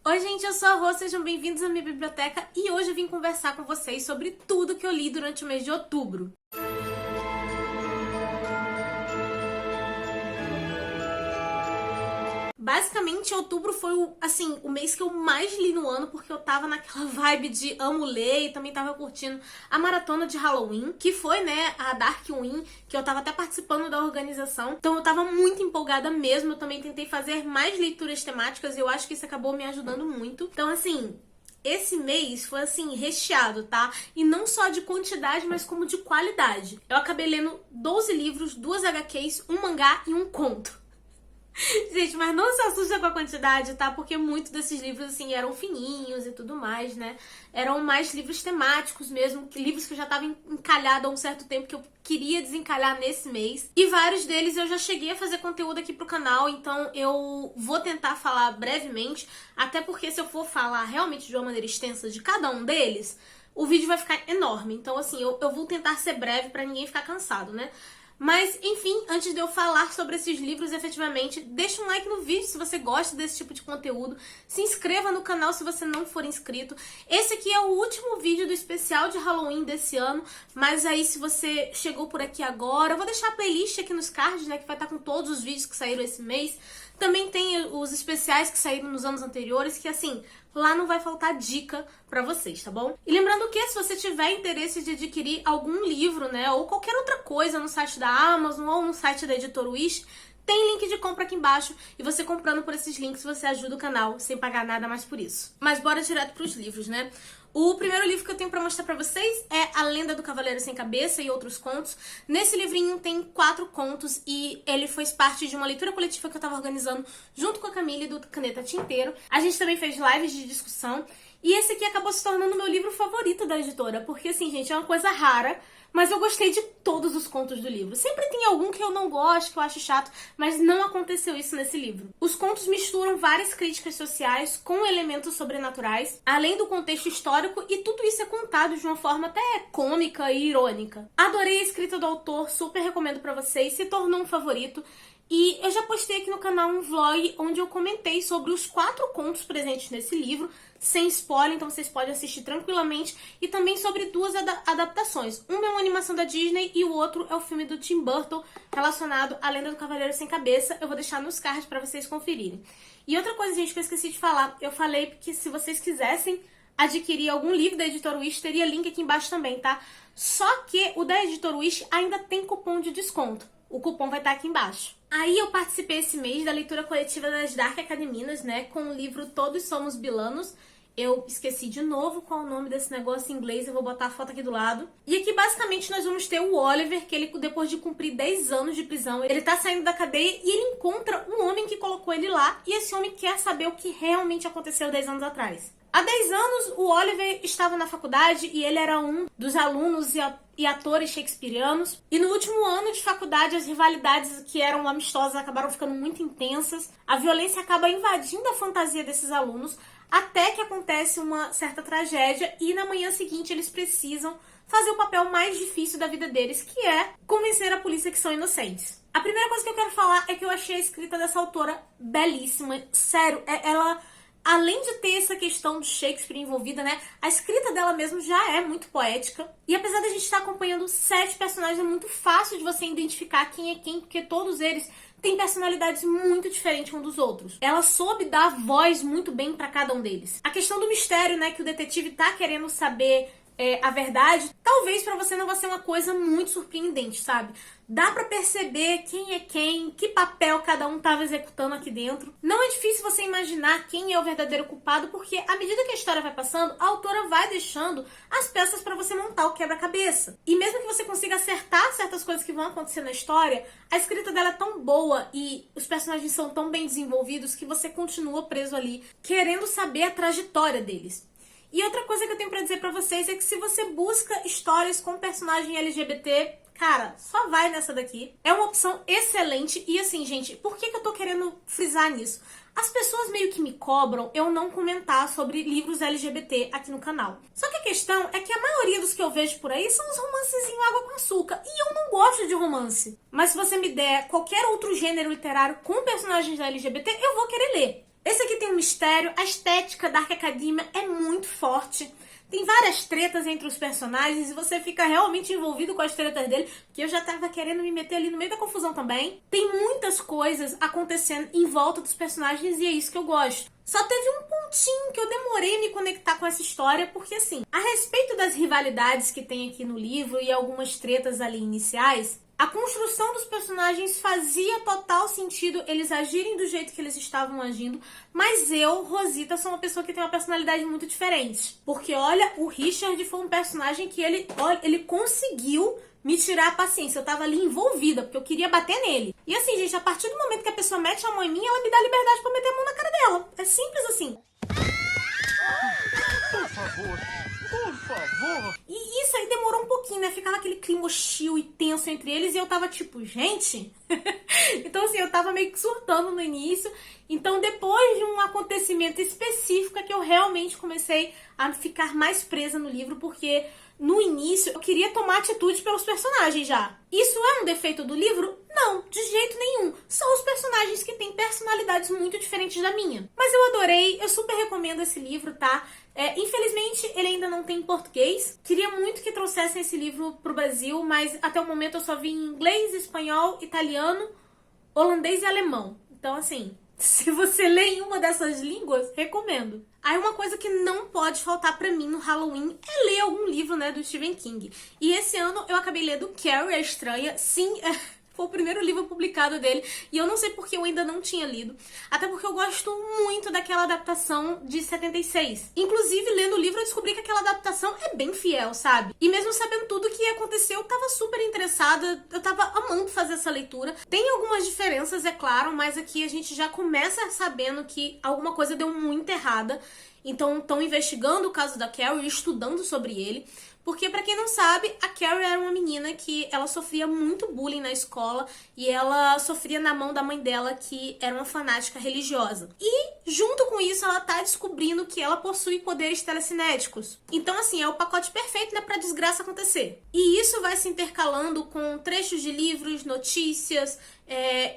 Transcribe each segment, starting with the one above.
Oi gente, eu sou a Rô, sejam bem-vindos à minha biblioteca e hoje eu vim conversar com vocês sobre tudo que eu li durante o mês de outubro. Basicamente, outubro foi o mês que eu mais li no ano, porque eu tava naquela vibe de amo ler e também tava curtindo a maratona de Halloween, que foi, né, a Darkwing, que eu tava até participando da organização. Então eu tava muito empolgada mesmo, eu também tentei fazer mais leituras temáticas e eu acho que isso acabou me ajudando muito. Então, assim, esse mês foi, assim, recheado, tá? E não só de quantidade, mas como de qualidade. Eu acabei lendo 12 livros, 2 HQs, um mangá e um conto. Gente, mas não se assusta com a quantidade, tá? Porque muitos desses livros, assim, eram fininhos e tudo mais, né? Eram mais livros temáticos mesmo, livros que eu já tava encalhada há um certo tempo, que eu queria desencalhar nesse mês. E vários deles eu já cheguei a fazer conteúdo aqui pro canal, então eu vou tentar falar brevemente, até porque se eu for falar realmente de uma maneira extensa de cada um deles, o vídeo vai ficar enorme. Então, assim, eu vou tentar ser breve pra ninguém ficar cansado, né? Mas, enfim, antes de eu falar sobre esses livros efetivamente, deixa um like no vídeo se você gosta desse tipo de conteúdo. Se inscreva no canal se você não for inscrito. Esse aqui é o último vídeo do especial de Halloween desse ano. Mas aí, se você chegou por aqui agora, eu vou deixar a playlist aqui nos cards, né? Que vai estar com todos os vídeos que saíram esse mês. Também tem os especiais que saíram nos anos anteriores, que assim, lá não vai faltar dica pra vocês, tá bom? E lembrando que se você tiver interesse de adquirir algum livro, né, ou qualquer outra coisa no site da Amazon ou no site da Editora Wish, tem link de compra aqui embaixo e você comprando por esses links você ajuda o canal sem pagar nada mais por isso. Mas bora direto pros livros, né? O primeiro livro que eu tenho pra mostrar pra vocês é A Lenda do Cavaleiro Sem Cabeça e Outros Contos. Nesse livrinho tem 4 contos e ele fez parte de uma leitura coletiva que eu tava organizando junto com a Camille do Caneta Tinteiro. A gente também fez lives de discussão e esse aqui acabou se tornando o meu livro favorito da editora, porque assim, gente, é uma coisa rara, mas eu gostei de todos os contos do livro. Sempre tem algum que eu não gosto, que eu acho chato, mas não aconteceu isso nesse livro. Os contos misturam várias críticas sociais com elementos sobrenaturais, além do contexto histórico, e tudo isso é contado de uma forma até cômica e irônica. Adorei a escrita do autor, super recomendo pra vocês, se tornou um favorito. E eu já postei aqui no canal um vlog onde eu comentei sobre os 4 contos presentes nesse livro, sem spoiler, então vocês podem assistir tranquilamente, e também sobre 2 adaptações. Uma é uma animação da Disney e o outro é o filme do Tim Burton relacionado à Lenda do Cavaleiro Sem Cabeça. Eu vou deixar nos cards pra vocês conferirem. E outra coisa, gente, que eu esqueci de falar, eu falei que se vocês quisessem adquirir algum livro da Editora Wish, teria link aqui embaixo também, tá? Só que o da Editora Wish ainda tem cupom de desconto. O cupom vai estar aqui embaixo. Aí eu participei esse mês da leitura coletiva das Dark Academinas, né? Com o livro Todos Somos Bilanos. Eu esqueci de novo qual é o nome desse negócio em inglês, eu vou botar a foto aqui do lado. E aqui basicamente nós vamos ter o Oliver, que ele depois de cumprir 10 anos de prisão, ele tá saindo da cadeia e ele encontra um homem que colocou ele lá. E esse homem quer saber o que realmente aconteceu 10 anos atrás. Há 10 anos, o Oliver estava na faculdade e ele era um dos alunos e atores shakespearianos. E no último ano de faculdade, as rivalidades que eram amistosas acabaram ficando muito intensas. A violência acaba invadindo a fantasia desses alunos, até que acontece uma certa tragédia e na manhã seguinte eles precisam fazer o papel mais difícil da vida deles, que é convencer a polícia que são inocentes. A primeira coisa que eu quero falar é que eu achei a escrita dessa autora belíssima. Sério, ela, além de ter essa questão de Shakespeare envolvida, né, a escrita dela mesmo já é muito poética. E apesar de a gente estar acompanhando 7 personagens, é muito fácil de você identificar quem é quem, porque todos eles têm personalidades muito diferentes um dos outros. Ela soube dar voz muito bem pra cada um deles. A questão do mistério, né, que o detetive tá querendo saber a verdade, talvez pra você não vai ser uma coisa muito surpreendente, sabe? Dá pra perceber quem é quem, que papel cada um tava executando aqui dentro. Não é difícil você imaginar quem é o verdadeiro culpado, porque à medida que a história vai passando, a autora vai deixando as peças pra você montar o quebra-cabeça. E mesmo que você consiga acertar certas coisas que vão acontecer na história, a escrita dela é tão boa e os personagens são tão bem desenvolvidos que você continua preso ali, querendo saber a trajetória deles. E outra coisa que eu tenho pra dizer pra vocês é que se você busca histórias com personagem LGBT, cara, só vai nessa daqui. É uma opção excelente. E assim, gente, por que eu tô querendo frisar nisso? As pessoas meio que me cobram eu não comentar sobre livros LGBT aqui no canal. Só que a questão é que a maioria dos que eu vejo por aí são os romances em água com açúcar. E eu não gosto de romance. Mas se você me der qualquer outro gênero literário com personagens LGBT, eu vou querer ler. Esse aqui tem um mistério, a estética Dark Academia é muito forte. Tem várias tretas entre os personagens e você fica realmente envolvido com as tretas dele, porque eu já tava querendo me meter ali no meio da confusão também. Tem muitas coisas acontecendo em volta dos personagens e é isso que eu gosto. Só teve um pontinho que eu demorei a me conectar com essa história, porque assim, a respeito das rivalidades que tem aqui no livro e algumas tretas ali iniciais, a construção dos personagens fazia total sentido eles agirem do jeito que eles estavam agindo, mas eu, Rosita, sou uma pessoa que tem uma personalidade muito diferente. Porque, olha, o Richard foi um personagem que ele conseguiu me tirar a paciência. Eu tava ali envolvida, porque eu queria bater nele. E assim, gente, a partir do momento que a pessoa mete a mão em mim, ela me dá liberdade pra meter a mão na cara dela. É simples assim. Por favor, por favor. E isso aí demorou um pouquinho, né? Ficava aquele clima hostil e tenso entre eles e eu tava tipo, gente... Então assim, eu tava meio que surtando no início. Então depois de um acontecimento específico é que eu realmente comecei a ficar mais presa no livro, porque no início eu queria tomar atitude pelos personagens já. Isso é um defeito do livro? Não, de jeito nenhum. São os personagens que têm personalidades muito diferentes da minha. Mas eu adorei, eu super recomendo esse livro, tá? Infelizmente ele ainda não tem em português. Queria muito que trouxessem esse livro pro Brasil, mas até o momento eu só vi em inglês, espanhol, italiano, holandês e alemão. Então assim, se você lê em uma dessas línguas, recomendo. Aí uma coisa que não pode faltar pra mim no Halloween é ler algum livro, né, do Stephen King. E esse ano eu acabei lendo Carrie, a Estranha. Sim, foi o primeiro livro publicado dele e eu não sei porque eu ainda não tinha lido. Até porque eu gosto muito daquela adaptação de 76. Inclusive, lendo o livro, eu descobri que aquela adaptação é bem fiel, sabe? E mesmo sabendo tudo o que aconteceu, eu tava super interessada, eu tava amando fazer essa leitura. Tem algumas diferenças, é claro, mas aqui a gente já começa sabendo que alguma coisa deu muito errada. Então, estão investigando o caso da Carrie e estudando sobre ele. Porque, pra quem não sabe, a Carrie era uma menina que ela sofria muito bullying na escola e ela sofria na mão da mãe dela, que era uma fanática religiosa. E, junto com isso, ela tá descobrindo que ela possui poderes telecinéticos. Então, assim, é o pacote perfeito, né, pra desgraça acontecer. E isso vai se intercalando com trechos de livros, notícias,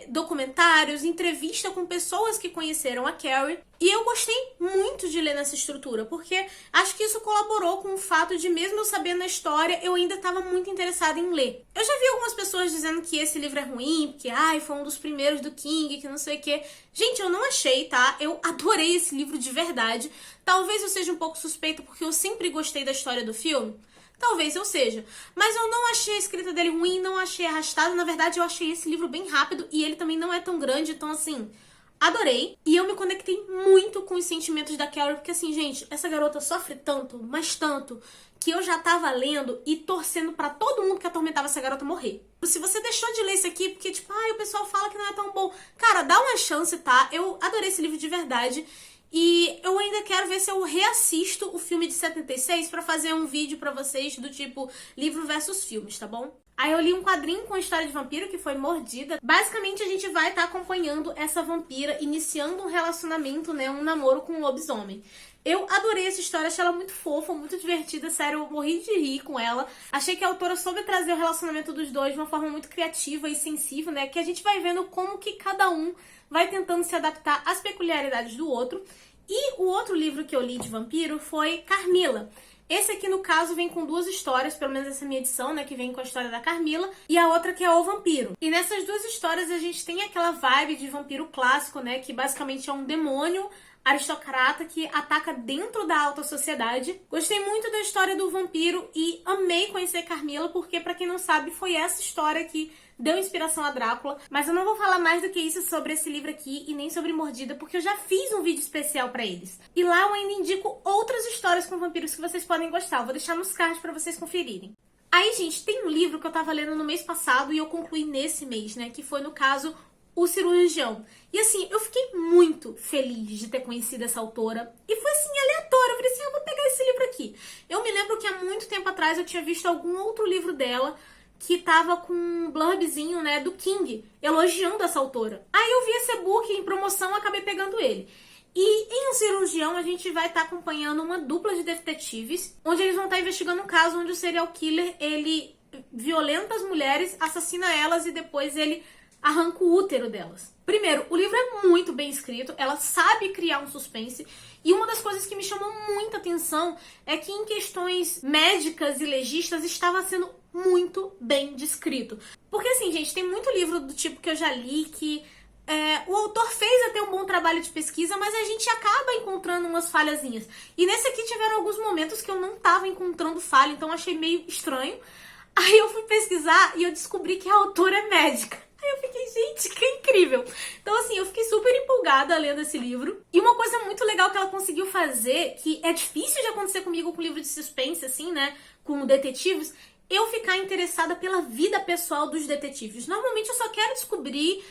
documentários, entrevista com pessoas que conheceram a Carrie. E eu gostei muito de ler nessa estrutura, porque acho que isso colaborou com o fato de, mesmo eu sabendo a história, eu ainda estava muito interessada em ler. Eu já vi algumas pessoas dizendo que esse livro é ruim, porque foi um dos primeiros do King, que não sei o quê. Gente, eu não achei, tá? Eu adorei esse livro de verdade. Talvez eu seja um pouco suspeita, porque eu sempre gostei da história do filme. Talvez eu seja. Mas eu não achei a escrita dele ruim, não achei arrastado. Na verdade, eu achei esse livro bem rápido e ele também não é tão grande, então assim... Adorei. E eu me conectei muito com os sentimentos da Carrie, porque assim, gente, essa garota sofre tanto, mas tanto, que eu já tava lendo e torcendo pra todo mundo que atormentava essa garota morrer. Se você deixou de ler isso aqui porque, tipo, o pessoal fala que não é tão bom. Cara, dá uma chance, tá? Eu adorei esse livro de verdade. E eu ainda quero ver se eu reassisto o filme de 76 pra fazer um vídeo pra vocês do tipo livro versus filmes, tá bom? Aí eu li um quadrinho com a história de vampiro, que foi Mordida. Basicamente, a gente vai estar acompanhando essa vampira iniciando um relacionamento, né, um namoro com um lobisomem. Eu adorei essa história, achei ela muito fofa, muito divertida, sério, eu morri de rir com ela. Achei que a autora soube trazer o relacionamento dos dois de uma forma muito criativa e sensível, né, que a gente vai vendo como que cada um vai tentando se adaptar às peculiaridades do outro. E o outro livro que eu li de vampiro foi Carmila. Esse aqui, no caso, vem com duas histórias, pelo menos essa minha edição, né, que vem com a história da Carmila, e a outra que é O Vampiro. E nessas duas histórias a gente tem aquela vibe de vampiro clássico, né, que basicamente é um demônio aristocrata que ataca dentro da alta sociedade. Gostei muito da história do vampiro e amei conhecer Carmila, porque, pra quem não sabe, foi essa história que deu inspiração a Drácula. Mas eu não vou falar mais do que isso sobre esse livro aqui e nem sobre Mordida, porque eu já fiz um vídeo especial pra eles. E lá eu ainda indico outras histórias com vampiros que vocês podem gostar. Eu vou deixar nos cards pra vocês conferirem. Aí, gente, tem um livro que eu tava lendo no mês passado e eu concluí nesse mês, né, que foi, no caso, O Cirurgião. E assim, eu fiquei muito feliz de ter conhecido essa autora. E foi assim, aleatório. Eu falei assim, eu vou pegar esse livro aqui. Eu me lembro que há muito tempo atrás eu tinha visto algum outro livro dela que tava com um blurbzinho, né, do King, elogiando essa autora. Aí eu vi esse e-book em promoção e acabei pegando ele. E em O Cirurgião a gente vai estar acompanhando uma dupla de detetives, onde eles vão estar investigando um caso onde o serial killer, ele violenta as mulheres, assassina elas e depois ele arranca o útero delas. Primeiro, o livro é muito bem escrito, ela sabe criar um suspense, e uma das coisas que me chamou muita atenção é que em questões médicas e legistas estava sendo muito bem descrito. Porque assim, gente, tem muito livro do tipo que eu já li que o autor fez até um bom trabalho de pesquisa, mas a gente acaba encontrando umas falhazinhas. E nesse aqui tiveram alguns momentos que eu não tava encontrando falha, então achei meio estranho. Aí eu fui pesquisar e eu descobri que a autora é médica. Aí eu fiquei, gente, que incrível! Então, assim, eu fiquei super empolgada lendo esse livro. E uma coisa muito legal que ela conseguiu fazer, que é difícil de acontecer comigo com livro de suspense, assim, né? Com detetives, eu ficar interessada pela vida pessoal dos detetives. Normalmente eu só quero descobrir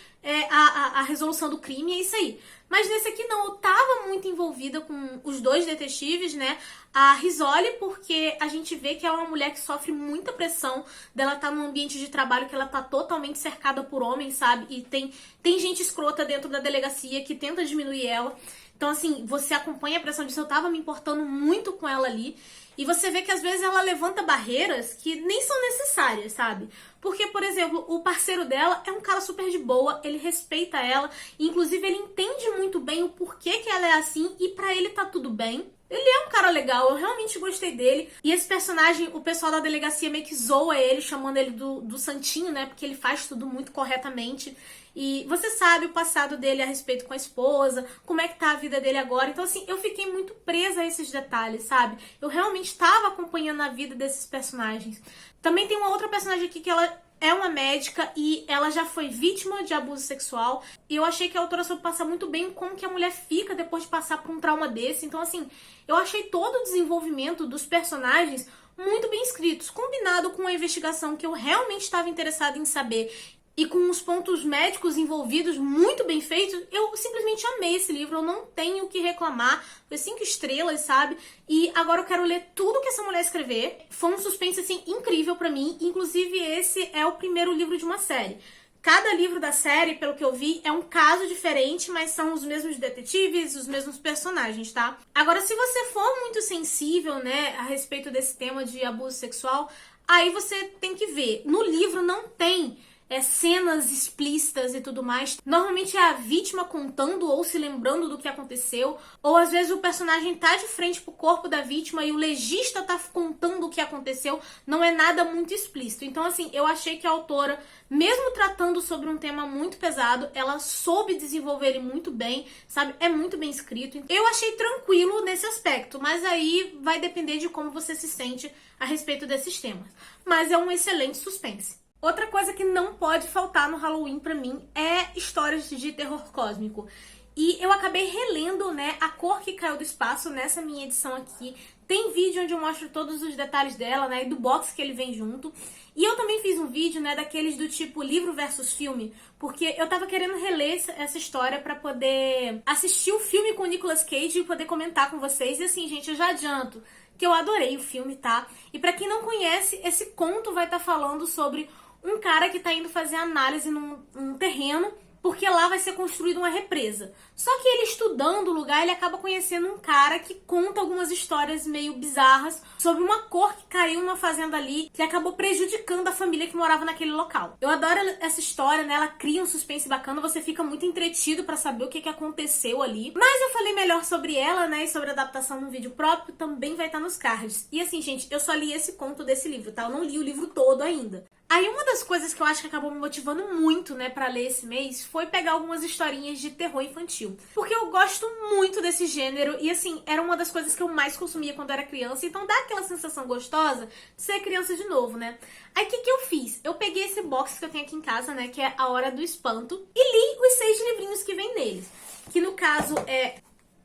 a resolução do crime, é isso aí. Mas nesse aqui não, eu tava muito envolvida com os dois detetives, né? A Risoli, porque a gente vê que ela é uma mulher que sofre muita pressão dela tá num ambiente de trabalho que ela tá totalmente cercada por homens, sabe? E tem gente escrota dentro da delegacia que tenta diminuir ela. Então, assim, você acompanha a pressão disso. Eu tava me importando muito com ela ali. E você vê que às vezes ela levanta barreiras que nem são necessárias, sabe? Porque, por exemplo, o parceiro dela é um cara super de boa, ele respeita ela, e inclusive ele entende muito bem o porquê que ela é assim, e pra ele tá tudo bem. Ele é um cara legal, eu realmente gostei dele. E esse personagem, o pessoal da delegacia meio que zoa ele, chamando ele do santinho, né? Porque ele faz tudo muito corretamente. E você sabe o passado dele a respeito com a esposa, como é que tá a vida dele agora. Então, assim, eu fiquei muito presa a esses detalhes, sabe? Eu realmente estava acompanhando a vida desses personagens. Também tem uma outra personagem aqui que ela é uma médica e ela já foi vítima de abuso sexual. E eu achei que a autora soube passar muito bem como que a mulher fica depois de passar por um trauma desse. Então, assim, eu achei todo o desenvolvimento dos personagens muito bem escritos, combinado com a investigação que eu realmente estava interessada em saber. E com os pontos médicos envolvidos muito bem feitos, eu simplesmente amei esse livro, eu não tenho o que reclamar. Foi 5 estrelas, sabe? E agora eu quero ler tudo que essa mulher escrever. Foi um suspense, assim, incrível pra mim. Inclusive, esse é o primeiro livro de uma série. Cada livro da série, pelo que eu vi, é um caso diferente, mas são os mesmos detetives, os mesmos personagens, tá? Agora, se você for muito sensível, né, a respeito desse tema de abuso sexual, aí você tem que ver. No livro não tem cenas explícitas e tudo mais. Normalmente é a vítima contando ou se lembrando do que aconteceu, ou às vezes o personagem tá de frente pro corpo da vítima e o legista tá contando o que aconteceu. Não é nada muito explícito. Então, assim, eu achei que a autora, mesmo tratando sobre um tema muito pesado, ela soube desenvolver ele muito bem, sabe? É muito bem escrito. Eu achei tranquilo nesse aspecto, mas aí vai depender de como você se sente a respeito desses temas. Mas é um excelente suspense. Outra coisa que não pode faltar no Halloween pra mim é histórias de terror cósmico. E eu acabei relendo, né, A Cor que Caiu do Espaço nessa minha edição aqui. Tem vídeo onde eu mostro todos os detalhes dela, né, e do box que ele vem junto. E eu também fiz um vídeo, né, daqueles do tipo livro versus filme, porque eu tava querendo reler essa história pra poder assistir o filme com o Nicolas Cage e poder comentar com vocês. E assim, gente, eu já adianto que eu adorei o filme, tá? E pra quem não conhece, esse conto vai estar falando sobre um cara que tá indo fazer análise num terreno, porque lá vai ser construída uma represa. Só que ele estudando o lugar, ele acaba conhecendo um cara que conta algumas histórias meio bizarras sobre uma cor que caiu numa fazenda ali, que acabou prejudicando a família que morava naquele local. Eu adoro essa história, né? Ela cria um suspense bacana, você fica muito entretido pra saber o que aconteceu ali. Mas eu falei melhor sobre ela, né? E sobre a adaptação num vídeo próprio, também vai estar nos cards. E assim, gente, eu só li esse conto desse livro, tá? Eu não li o livro todo ainda. Aí uma das coisas que eu acho que acabou me motivando muito, né, pra ler esse mês, foi pegar algumas historinhas de terror infantil. Porque eu gosto muito desse gênero e, assim, era uma das coisas que eu mais consumia quando era criança, então dá aquela sensação gostosa de ser criança de novo, né? Aí o que eu fiz? Eu peguei esse box que eu tenho aqui em casa, né, que é A Hora do Espanto, e li os 6 livrinhos que vem neles. Que no caso é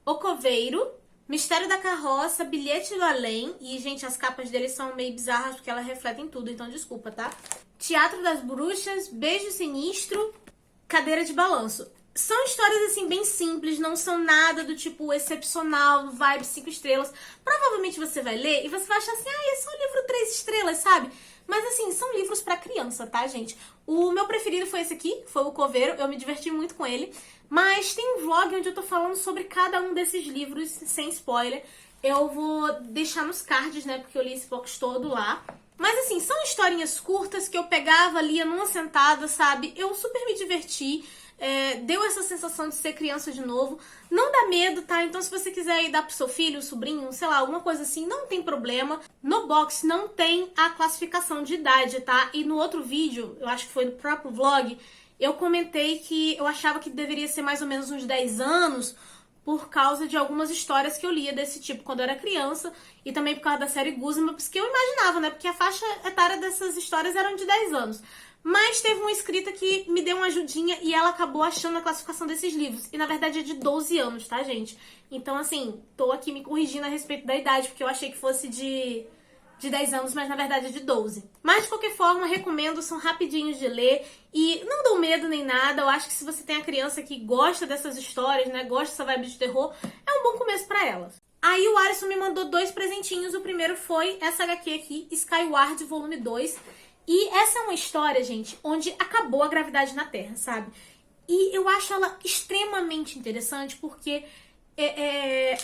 O Coveiro, Mistério da Carroça, Bilhete do Além. E, gente, as capas deles são meio bizarras porque elas refletem tudo, então desculpa, tá? Teatro das Bruxas, Beijo Sinistro, Cadeira de Balanço. São histórias, assim, bem simples, não são nada do tipo excepcional, vibe 5 estrelas. Provavelmente você vai ler e você vai achar assim, esse é um livro 3 estrelas, sabe? Mas, assim, são livros pra criança, tá, gente? O meu preferido foi esse aqui, foi o Coveiro, eu me diverti muito com ele. Mas tem um vlog onde eu tô falando sobre cada um desses livros, sem spoiler. Eu vou deixar nos cards, né, porque eu li esse box todo lá. Mas, assim, são historinhas curtas que eu pegava, lia numa sentada, sabe? Eu super me diverti. deu essa sensação de ser criança de novo. Não dá medo, tá? Então se você quiser ir dar pro seu filho, sobrinho, sei lá, alguma coisa assim, não tem problema. No box não tem a classificação de idade, tá? E no outro vídeo, eu acho que foi no próprio vlog, eu comentei que eu achava que deveria ser mais ou menos uns 10 anos, por causa de algumas histórias que eu lia desse tipo quando eu era criança, e também por causa da série Goosebumps, que eu imaginava, né? Porque a faixa etária dessas histórias eram de 10 anos. Mas teve uma inscrita que me deu uma ajudinha e ela acabou achando a classificação desses livros. E na verdade é de 12 anos, tá, gente? Então, assim, tô aqui me corrigindo a respeito da idade, porque eu achei que fosse de 10 anos, mas na verdade é de 12. Mas, de qualquer forma, recomendo, são rapidinhos de ler e não dão medo nem nada. Eu acho que se você tem a criança que gosta dessas histórias, né, gosta dessa vibe de terror, é um bom começo pra elas. Aí o Alisson me mandou 2 presentinhos. O primeiro foi essa HQ aqui, Skyward, volume 2. E essa é uma história, gente, onde acabou a gravidade na Terra, sabe? E eu acho ela extremamente interessante porque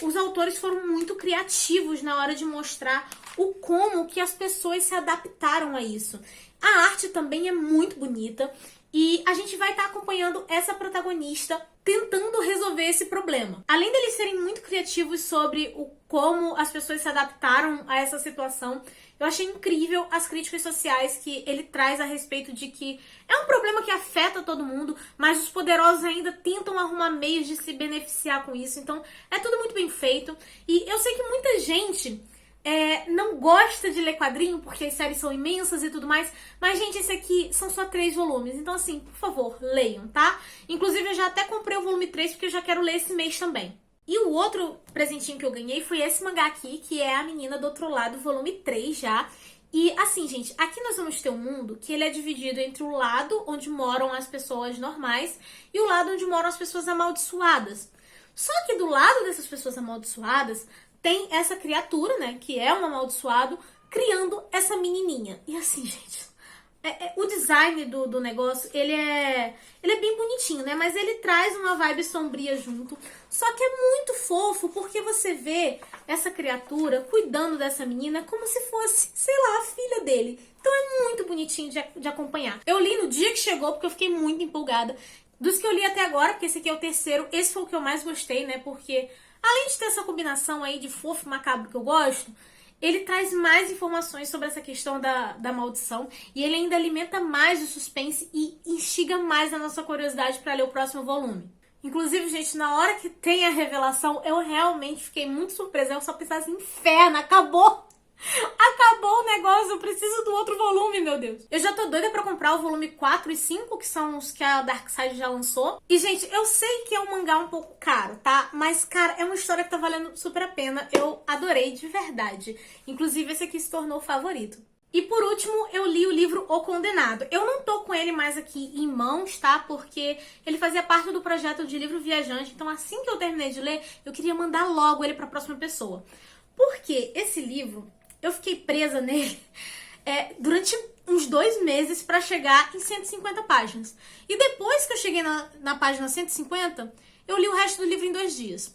os autores foram muito criativos na hora de mostrar o como que as pessoas se adaptaram a isso. A arte também é muito bonita e a gente vai estar acompanhando essa protagonista tentando resolver esse problema. Além deles serem muito criativos sobre como as pessoas se adaptaram a essa situação, eu achei incrível as críticas sociais que ele traz a respeito de que é um problema que afeta todo mundo, mas os poderosos ainda tentam arrumar meios de se beneficiar com isso. Então, é tudo muito bem feito. E eu sei que muita gente não gosta de ler quadrinho, porque as séries são imensas e tudo mais, mas, gente, esse aqui são só 3 volumes. Então, assim, por favor, leiam, tá? Inclusive, eu já até comprei o volume 3, porque eu já quero ler esse mês também. E o outro presentinho que eu ganhei foi esse mangá aqui, que é A Menina do Outro Lado, volume 3 já. E assim, gente, aqui nós vamos ter um mundo que ele é dividido entre o lado onde moram as pessoas normais e o lado onde moram as pessoas amaldiçoadas. Só que do lado dessas pessoas amaldiçoadas tem essa criatura, né, que é um amaldiçoado, criando essa menininha. E assim, gente, o design do negócio, ele é bem bonitinho, né? Mas ele traz uma vibe sombria junto. Só que é muito fofo, porque você vê essa criatura cuidando dessa menina como se fosse, sei lá, a filha dele. Então é muito bonitinho de acompanhar. Eu li no dia que chegou, porque eu fiquei muito empolgada. Dos que eu li até agora, porque esse aqui é o terceiro, esse foi o que eu mais gostei, né? Porque além de ter essa combinação aí de fofo e macabro que eu gosto, ele traz mais informações sobre essa questão da maldição e ele ainda alimenta mais o suspense e instiga mais a nossa curiosidade para ler o próximo volume. Inclusive, gente, na hora que tem a revelação, eu realmente fiquei muito surpresa. Eu só pensava assim, inferno, acabou! Acabou o negócio, eu preciso do outro volume, meu Deus. Eu já tô doida pra comprar o volume 4 e 5, que são os que a Darkside já lançou. E, gente, eu sei que é um mangá um pouco caro, tá? Mas, cara, é uma história que tá valendo super a pena. Eu adorei de verdade. Inclusive, esse aqui se tornou o favorito. E por último, eu li o livro O Condenado. Eu não tô com ele mais aqui em mãos, tá? Porque ele fazia parte do projeto de livro viajante. Então, assim que eu terminei de ler, eu queria mandar logo ele pra próxima pessoa. Porque esse livro, eu fiquei presa nele durante uns 2 meses pra chegar em 150 páginas. E depois que eu cheguei na página 150, eu li o resto do livro em 2 dias.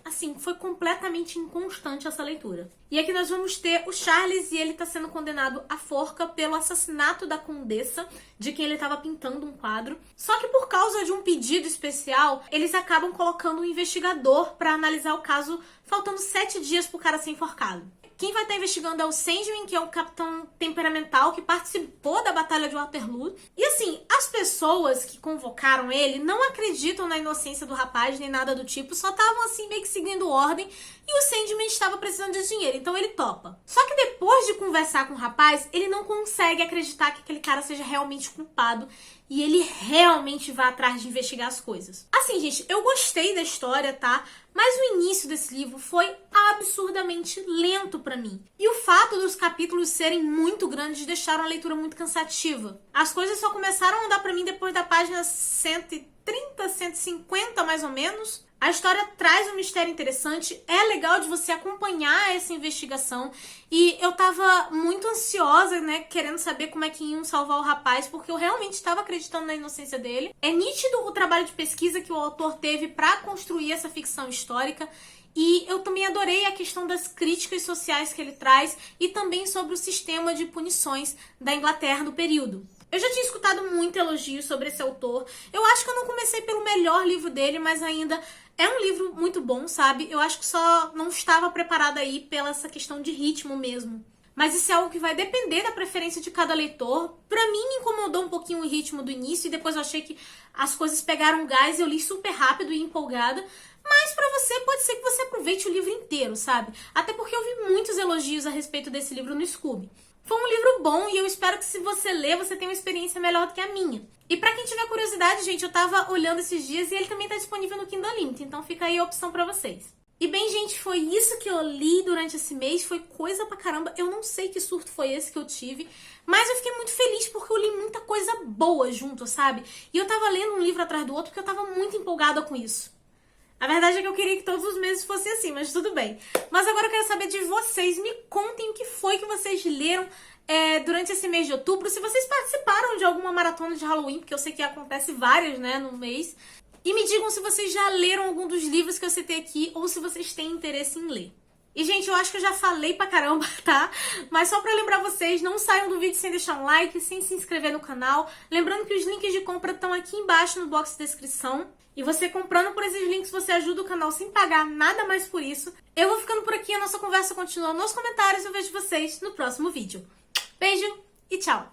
Assim, foi completamente inconstante essa leitura. E aqui nós vamos ter o Charles e ele tá sendo condenado à forca pelo assassinato da condessa, de quem ele tava pintando um quadro. Só que por causa de um pedido especial, eles acabam colocando um investigador pra analisar o caso, faltando 7 dias pro cara ser enforcado. Quem vai estar investigando é o Sandman, que é o capitão temperamental que participou da Batalha de Waterloo. E assim, as pessoas que convocaram ele não acreditam na inocência do rapaz, nem nada do tipo, só estavam assim meio que seguindo ordem e o Sandman estava precisando de dinheiro, então ele topa. Só que depois de conversar com o rapaz, ele não consegue acreditar que aquele cara seja realmente culpado e ele realmente vai atrás de investigar as coisas. Assim, gente, eu gostei da história, tá? Mas o início desse livro foi absurdamente lento pra mim. E o fato dos capítulos serem muito grandes deixaram a leitura muito cansativa. As coisas só começaram a andar pra mim depois da página 130, 150 mais ou menos. A história traz um mistério interessante, é legal de você acompanhar essa investigação e eu tava muito ansiosa, né, querendo saber como é que iam salvar o rapaz, porque eu realmente estava acreditando na inocência dele. É nítido o trabalho de pesquisa que o autor teve para construir essa ficção histórica e eu também adorei a questão das críticas sociais que ele traz e também sobre o sistema de punições da Inglaterra no período. Eu já tinha escutado muito elogio sobre esse autor. Eu acho que eu não comecei pelo melhor livro dele, mas ainda é um livro muito bom, sabe? Eu acho que só não estava preparada aí pela essa questão de ritmo mesmo. Mas isso é algo que vai depender da preferência de cada leitor. Pra mim, me incomodou um pouquinho o ritmo do início e depois eu achei que as coisas pegaram gás e eu li super rápido e empolgada. Mas pra você, pode ser que você aproveite o livro inteiro, sabe? Até porque eu vi muitos elogios a respeito desse livro no Scoob. Foi um livro bom e eu espero que se você ler, você tenha uma experiência melhor do que a minha. E pra quem tiver curiosidade, gente, eu tava olhando esses dias e ele também tá disponível no Kindle Unlimited, então fica aí a opção pra vocês. E bem, gente, foi isso que eu li durante esse mês, foi coisa pra caramba. Eu não sei que surto foi esse que eu tive, mas eu fiquei muito feliz porque eu li muita coisa boa junto, sabe? E eu tava lendo um livro atrás do outro porque eu tava muito empolgada com isso. A verdade é que eu queria que todos os meses fosse assim, mas tudo bem. Mas agora eu quero saber de vocês, me contem o que foi que vocês leram durante esse mês de outubro, se vocês participaram de alguma maratona de Halloween, porque eu sei que acontece várias, né, no mês. E me digam se vocês já leram algum dos livros que eu citei aqui ou se vocês têm interesse em ler. E, gente, eu acho que eu já falei pra caramba, tá? Mas só pra lembrar vocês, não saiam do vídeo sem deixar um like, sem se inscrever no canal. Lembrando que os links de compra estão aqui embaixo no box de descrição. E você comprando por esses links, você ajuda o canal sem pagar nada mais por isso. Eu vou ficando por aqui, a nossa conversa continua nos comentários e eu vejo vocês no próximo vídeo. Beijo e tchau!